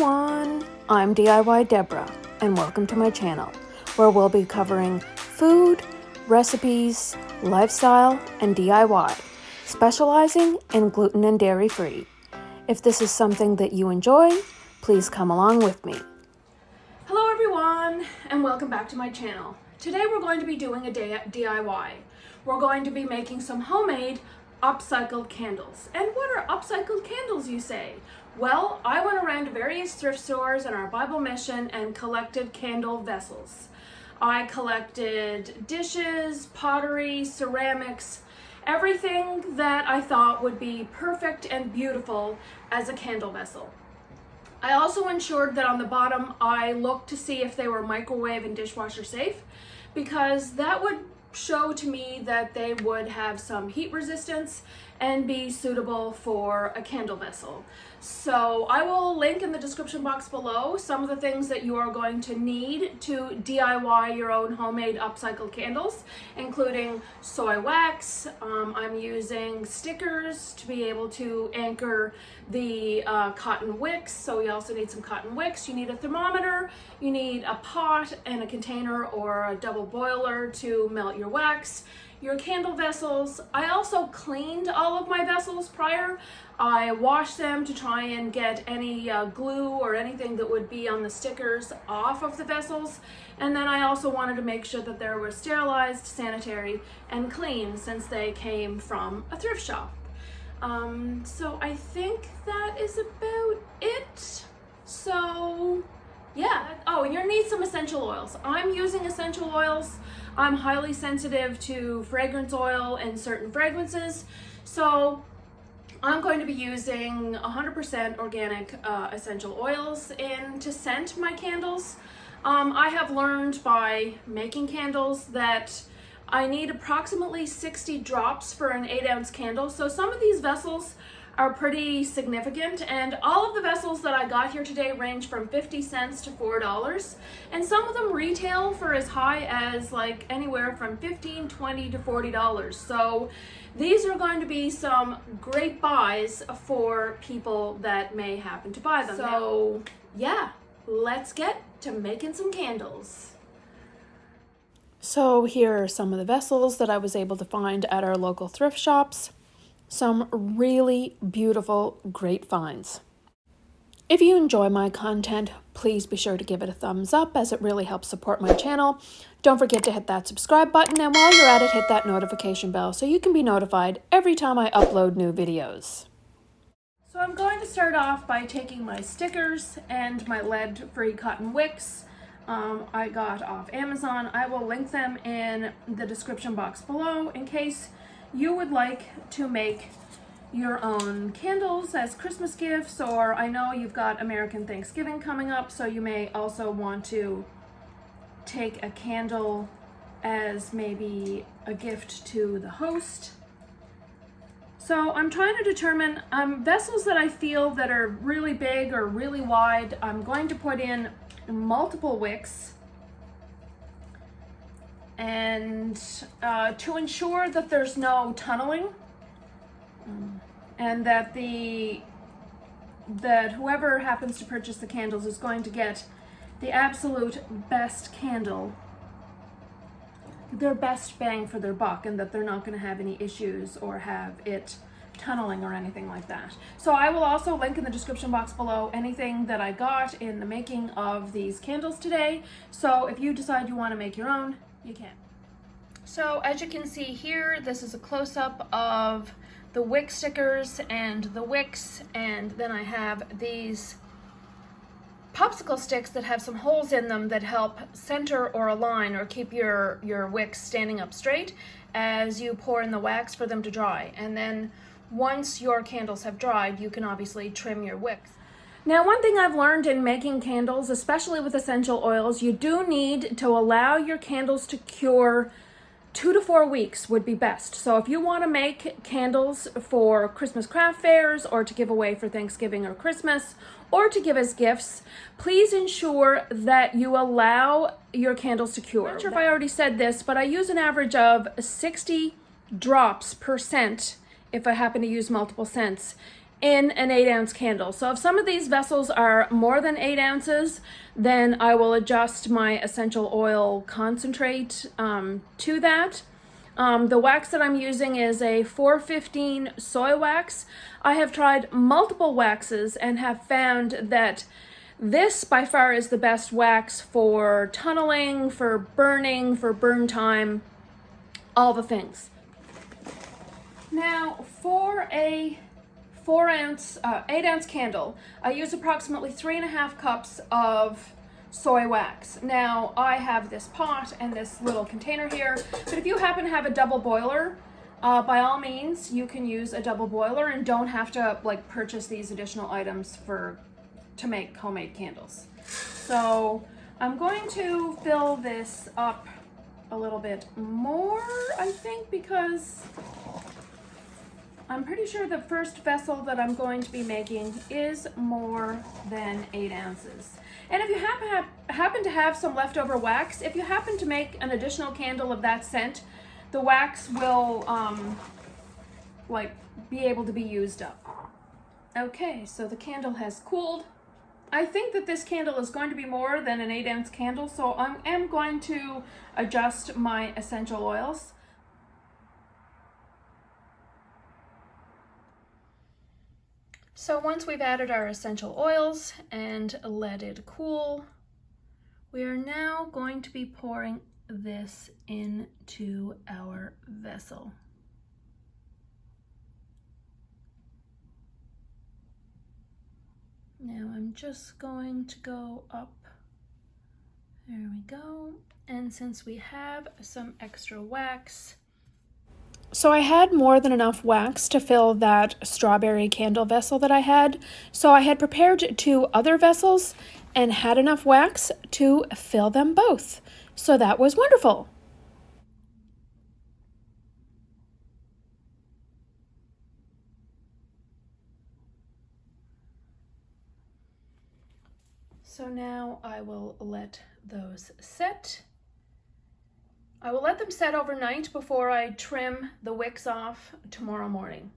everyone, I'm DIY Deborah and welcome to my channel where we'll be covering food, recipes, lifestyle, and DIY, specializing in gluten and dairy free. If this is something that you enjoy, please come along with me. Hello everyone and welcome back to my channel. Today we're going to be doing a DIY. We're going to be making some homemade upcycled candles. And what are upcycled candles, you say? Well, I went around to various thrift stores in our Bible mission and collected candle vessels. I collected dishes, pottery, ceramics, everything that I thought would be perfect and beautiful as a candle vessel. I also ensured that on the bottom I looked to see if they were microwave and dishwasher safe, because that would show to me that they would have some heat resistance and be suitable for a candle vessel. So I will link in the description box below some of the things that you are going to need to DIY your own homemade upcycled candles, including soy wax. I'm using stickers to be able to anchor the cotton wicks, so you also need some cotton wicks. You need a thermometer, you need a pot and a container or a double boiler to melt your wax, your candle vessels. I also cleaned all of my vessels prior. I washed them to try and get any glue or anything that would be on the stickers off of the vessels. And then I also wanted to make sure that they were sterilized, sanitary, and clean since they came from a thrift shop. So I think that is about it. So yeah. Oh, and you'll need some essential oils. I'm using essential oils. I'm highly sensitive to fragrance oil and certain fragrances. So I'm going to be using 100% organic essential oils to scent my candles. I have learned by making candles that I need approximately 60 drops for an 8-ounce candle. So some of these vessels are pretty significant, and all of the vessels that I got here today range from 50 cents to $4, and some of them retail for as high as like anywhere from $15, $20 to $40. So these are going to be some great buys for people that may happen to buy them. So yeah, let's get to making some candles. So here are some of the vessels that I was able to find at our local thrift shops. Some really beautiful, great finds. If you enjoy my content, please be sure to give it a thumbs up, as it really helps support my channel. Don't forget to hit that subscribe button, and while you're at it, hit that notification bell so you can be notified every time I upload new videos. So I'm going to start off by taking my stickers and my lead-free cotton wicks I got off Amazon. I will link them in the description box below in case you would like to make your own candles as Christmas gifts, or I know you've got American Thanksgiving coming up, so you may also want to take a candle as maybe a gift to the host. So I'm trying to determine vessels that I feel that are really big or really wide. I'm going to put in multiple wicks, and to ensure that there's no tunneling, and that whoever happens to purchase the candles is going to get the absolute best candle, their best bang for their buck, and that they're not going to have any issues or have it tunneling or anything like that. So I will also link in the description box below anything that I got in the making of these candles today. So if you decide you want to make your own, you can. So as you can see here, this is a close-up of the wick stickers and the wicks, and then I have these popsicle sticks that have some holes in them that help center or align or keep your wicks standing up straight as you pour in the wax for them to dry. And then once your candles have dried, you can obviously trim your wicks. Now, one thing I've learned in making candles, especially with essential oils, you do need to allow your candles to cure. 2 to 4 weeks would be best. So if you want to make candles for Christmas craft fairs, or to give away for Thanksgiving or Christmas, or to give as gifts, please ensure that you allow your candles to cure. I'm not sure if I already said this, but I use an average of 60 drops per scent if I happen to use multiple scents in an 8-ounce candle. So if some of these vessels are more than 8 ounces, then I will adjust my essential oil concentrate to that. The wax that I'm using is a 415 soy wax. I have tried multiple waxes and have found that this by far is the best wax for tunneling, for burning, for burn time, all the things. Now for a 8-ounce candle, I use approximately 3.5 cups of soy wax. Now I have this pot and this little container here, but if you happen to have a double boiler, by all means you can use a double boiler and don't have to like purchase these additional items to make homemade candles. So I'm going to fill this up a little bit more, I think, because I'm pretty sure the first vessel that I'm going to be making is more than 8 ounces. And if you happen to have some leftover wax, if you happen to make an additional candle of that scent, the wax will be able to be used up. Okay, so the candle has cooled. I think that this candle is going to be more than an 8-ounce candle, so I am going to adjust my essential oils. So once we've added our essential oils and let it cool, we are now going to be pouring this into our vessel. Now I'm just going to go up. There we go. And since we have some extra wax, so I had more than enough wax to fill that strawberry candle vessel that I had. So I had prepared 2 other vessels and had enough wax to fill them both. So that was wonderful. So now I will let those set. I will let them set overnight before I trim the wicks off tomorrow morning.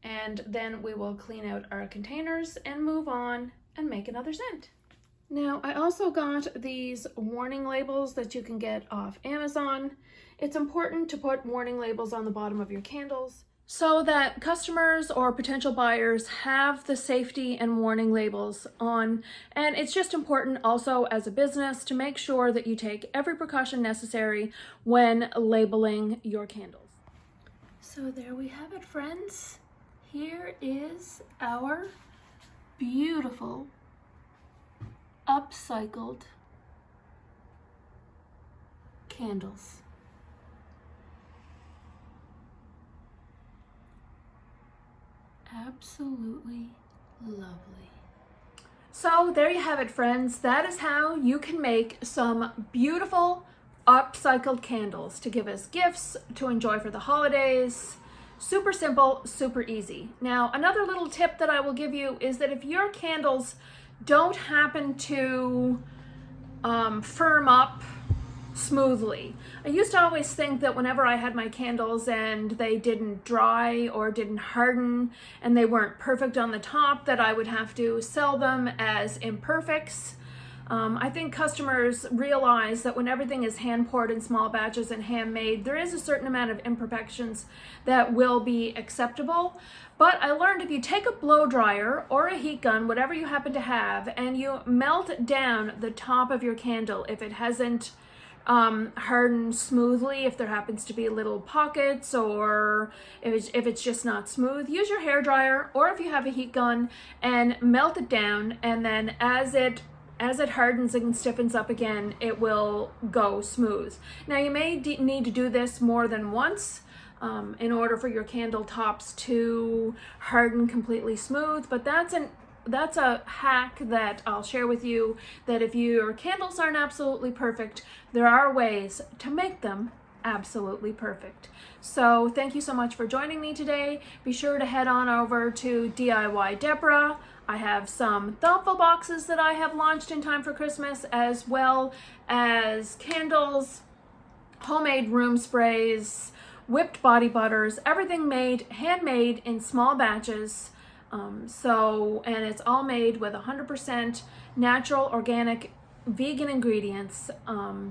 And then we will clean out our containers and move on and make another scent. Now I also got these warning labels that you can get off Amazon. It's important to put warning labels on the bottom of your candles so that customers or potential buyers have the safety and warning labels on. And it's just important also as a business to make sure that you take every precaution necessary when labeling your candles. So there we have it, friends. Here is our beautiful upcycled candles. Absolutely lovely. So there you have it, friends. That is how you can make some beautiful upcycled candles to give as gifts, to enjoy for the holidays. Super simple, super easy. Now, another little tip that I will give you is that if your candles don't happen to firm up smoothly. I used to always think that whenever I had my candles and they didn't dry or didn't harden and they weren't perfect on the top, that I would have to sell them as imperfects. I think customers realize that when everything is hand poured in small batches and handmade, there is a certain amount of imperfections that will be acceptable. But I learned if you take a blow dryer or a heat gun, whatever you happen to have, and you melt down the top of your candle, if it hasn't hardened smoothly, if there happens to be little pockets or if it's just not smooth, use your hair dryer, or if you have a heat gun, and melt it down, and then as it hardens and stiffens up again, it will go smooth. Now you may need to do this more than once in order for your candle tops to harden completely smooth, but that's a hack that I'll share with you, that if your candles aren't absolutely perfect, there are ways to make them absolutely perfect. So thank you so much for joining me today. Be sure to head on over to DIY Deborah. I have some thoughtful boxes that I have launched in time for Christmas, as well as candles, homemade room sprays, whipped body butters, everything made, handmade in small batches. And it's all made with 100% natural, organic, vegan ingredients.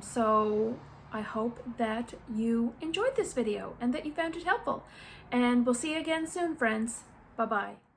So I hope that you enjoyed this video and that you found it helpful. And we'll see you again soon, friends. Bye-bye.